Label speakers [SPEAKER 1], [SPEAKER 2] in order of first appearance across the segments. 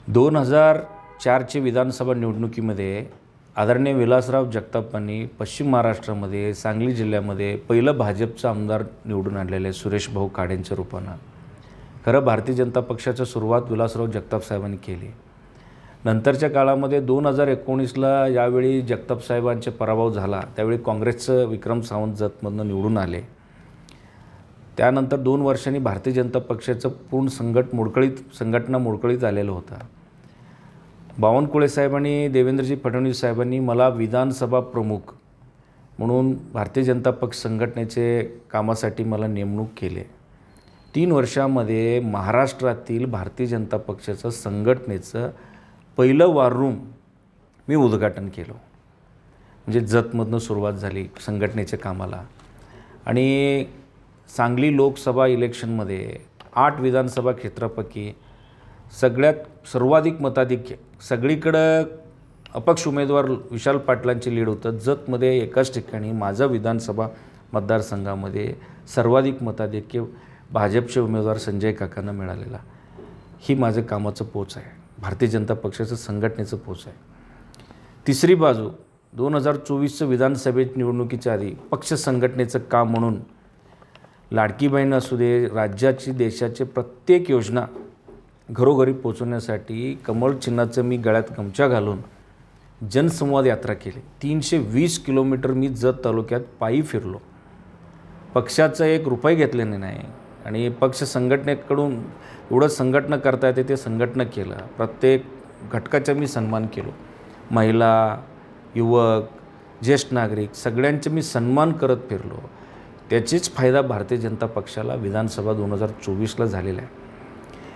[SPEAKER 1] 2004चे विधानसभा निवडणुकीमध्ये आदरणीय विलासराव जगतापांनी पश्चिम महाराष्ट्रामध्ये सांगली जिल्ह्यामध्ये पहिलं भाजपचं आमदार निवडून आणलेले सुरेश भाऊ खाडेंच्या रूपानं. खरं भारतीय जनता पक्षाची सुरुवात विलासराव जगताप साहेबांनी केली. नंतरच्या काळामध्ये 2019ला यावेळी जगताप साहेबांचा पराभव झाला, त्यावेळी काँग्रेसचं विक्रम सावंत जतमधनं निवडून आले. त्यानंतर 2 वर्षांनी भारतीय जनता पक्षाचं पूर्ण संघटना मोडकळीत आलेलं होतं. बावनकुळे साहेबांनी देवेंद्रजी फडणवीस साहेबांनी मला विधानसभा प्रमुख म्हणून भारतीय जनता पक्ष संघटनेचे कामासाठी मला नेमणूक केली. 3 वर्षामध्ये महाराष्ट्रातील भारतीय जनता पक्षाचं संघटनेचं पहिलं वॉर रूम मी उद्घाटन केलं. म्हणजे जतमधनं सुरुवात झाली संघटनेच्या कामाला. आणि सांगली लोकसभा इलेक्शनमध्ये 8 विधानसभा क्षेत्रापैकी सर्वाधिक मताधिक्य सगळीकडं अपक्ष उमेदवार विशाल पाटलांची लीड होतं. जतमध्ये एकाच ठिकाणी माझा विधानसभा मतदारसंघामध्ये सर्वाधिक मताधिक्य भाजपचे उमेदवार संजय काकांना मिळालेला. ही माझं कामाचं पोच आहे, भारतीय जनता पक्षाचं संघटनेचं पोच आहे. तिसरी बाजू 2024चं विधानसभेत निवडणुकीच्या आधी पक्ष संघटनेचं काम म्हणून लाडकी बहीण असू दे, राज्याची देशाचे प्रत्येक योजना घरोघरी पोचवण्यासाठी कमळ चिन्हाचं मी गळ्यात गमछा घालून जनसंवाद यात्रा केली. 320 किलोमीटर मी जत तालुक्यात पायी फिरलो. पक्षाचं एक रुपये घेतलेलं नाही आणि पक्ष संघटनेकडून एवढं संघटना करता येते ते संघटना केलं. प्रत्येक घटकाचा मी सन्मान केलो. महिला, युवक, ज्येष्ठ नागरिक सगळ्यांचे मी सन्मान करत फिरलो. त्याचीच फायदा भारतीय जनता पक्षाला विधानसभा 2024ला झालेला आहे.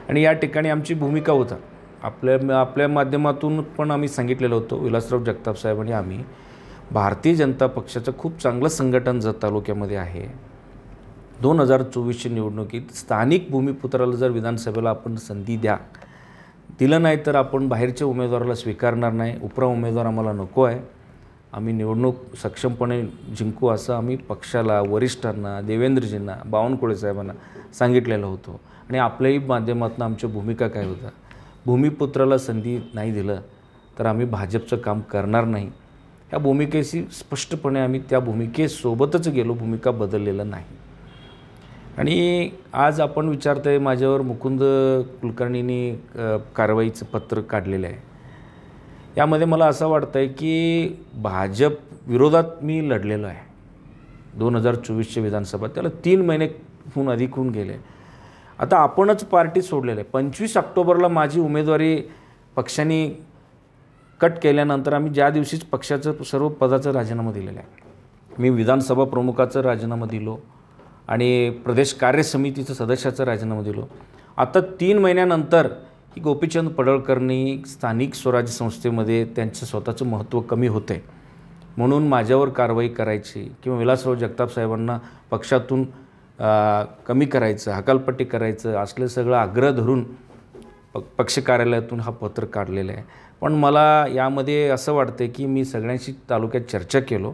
[SPEAKER 1] आणि या ठिकाणी आमची भूमिका होता, आपल्या माध्यमातून पण आम्ही सांगितलेलं होतं, विलासराव जगताप साहेबांनी आम्ही भारतीय जनता पक्षाचं खूप चांगलं संघटन जत तालुक्यामध्ये आहे. 2024ची निवडणुकीत स्थानिक भूमिपुत्राला जर विधानसभेला आपण संधी दिलं नाही तर आपण बाहेरच्या उमेदवाराला स्वीकारणार नाही. उपरा उमेदवार आम्हाला नको आहे. आम्ही निवडणूक सक्षमपणे जिंकू असं आम्ही पक्षाला, वरिष्ठांना, देवेंद्रजींना, बावनकुळे साहेबांना सांगितलेलं होतं. आणि आपल्याही माध्यमातून आमच्या भूमिका काय होता, भूमिपुत्राला संधी नाही दिलं तर आम्ही भाजपचं काम करणार नाही. ह्या भूमिकेशी स्पष्टपणे आम्ही त्या भूमिकेसोबतच गेलो, भूमिका बदललेलं नाही. आणि आज आपण विचारतोय माझ्यावर मुकुंद कुलकर्णींनी कारवाईचं पत्र काढलेलं आहे. यामध्ये मला असं वाटतं आहे की भाजप विरोधात मी लढलेलो आहे. 2024चे विधानसभा त्याला 3 महिनेहून अधिक होऊन गेले. आता आपणच पार्टी सोडलेलं आहे. 25 ऑक्टोबरला माझी उमेदवारी पक्षाने कट केल्यानंतर आम्ही ज्या दिवशीच पक्षाचं सर्व पदाचा राजीनामा दिलेला आहे. मी विधानसभा प्रमुखाचा राजीनामा दिलो आणि प्रदेश कार्य समितीचं सदस्याचा राजीनामा दिलो. आता 3 महिन्यानंतर की गोपीचंद पडळकरनी स्थानिक स्वराज्य संस्थेमध्ये त्यांचं स्वतःचं महत्त्व कमी होतं आहे म्हणून माझ्यावर कारवाई करायची किंवा विलासराव जगताप साहेबांना पक्षातून कमी करायचं, हकालपट्टी करायचं असलं सगळं आग्रह धरून पक्ष कार्यालयातून हा पत्र काढलेलं आहे. पण मला यामध्ये असं वाटतं की मी सगळ्यांशी तालुक्यात चर्चा केलो.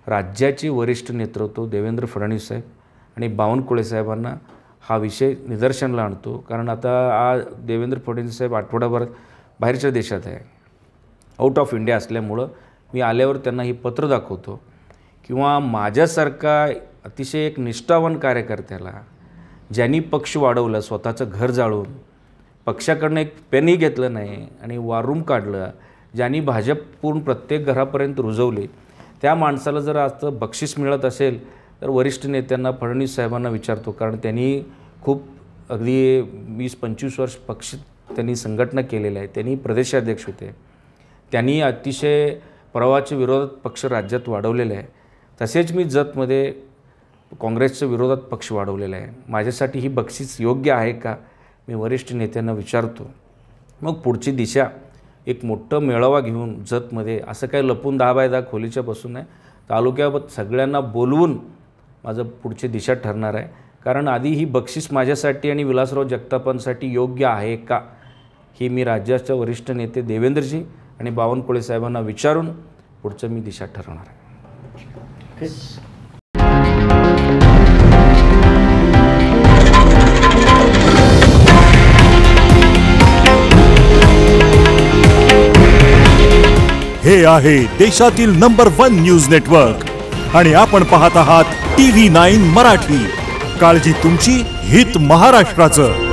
[SPEAKER 1] राज्याचे वरिष्ठ नेतृत्व देवेंद्र फडणवीस साहेब आणि बावनकुळे साहेबांना हा विषय निदर्शनाला आणतो. कारण आता देवेंद्र फडणवीस साहेब आठवडाभरात बाहेरच्या देशात आहे, आउट ऑफ इंडिया असल्यामुळं मी आल्यावर त्यांना ही पत्र दाखवतो किंवा माझ्यासारखा अतिशय एक निष्ठावान कार्यकर्त्याला ज्यांनी पक्ष वाढवला, स्वतःचं घर जाळून पक्षाकडनं एक पेनही घेतलं नाही आणि वॉर रूम काढलं, ज्यांनी भाजप पूर्ण प्रत्येक घरापर्यंत रुजवले, त्या माणसाला जर आज बक्षीस मिळत असेल तर वरिष्ठ नेत्यांना फडणवीस साहेबांना विचारतो. कारण त्यांनी खूप अगदी 20-25 वर्ष पक्ष त्यांनी संघटना केलेलं आहे. त्यांनी प्रदेशाध्यक्ष होते. त्यांनी अतिशय प्रवाहाच्या विरोधात पक्ष राज्यात वाढवलेला आहे. तसेच मी जतमध्ये काँग्रेसच्या विरोधात पक्ष वाढवलेला आहे. माझ्यासाठी ही बक्षीस योग्य आहे का, मी वरिष्ठ नेत्यांना विचारतो. मग पुढची दिशा एक मोठं मेळावा घेऊन जतमध्ये असं काही लपून 10 बाय 10 खोलीच्या बसून नाही, तालुक्यात सगळ्यांना बोलवून माझं पुढची दिशा ठरणार आहे. कारण आधी ही बक्षीस माझ्यासाठी आणि विलासराव जगतापांसाठी योग्य आहे का ही मी राज्याच्या वरिष्ठ नेते देवेंद्रजी आणि बावनकुळे साहेबांना विचारून पुढचं मी दिशा ठरवणार आहे.
[SPEAKER 2] हे आहे देशातील नंबर 1 न्यूज नेटवर्क आणि आपण पाहत आहात TV9 मराठी. काळजी तुमची, हित महाराष्ट्राचं.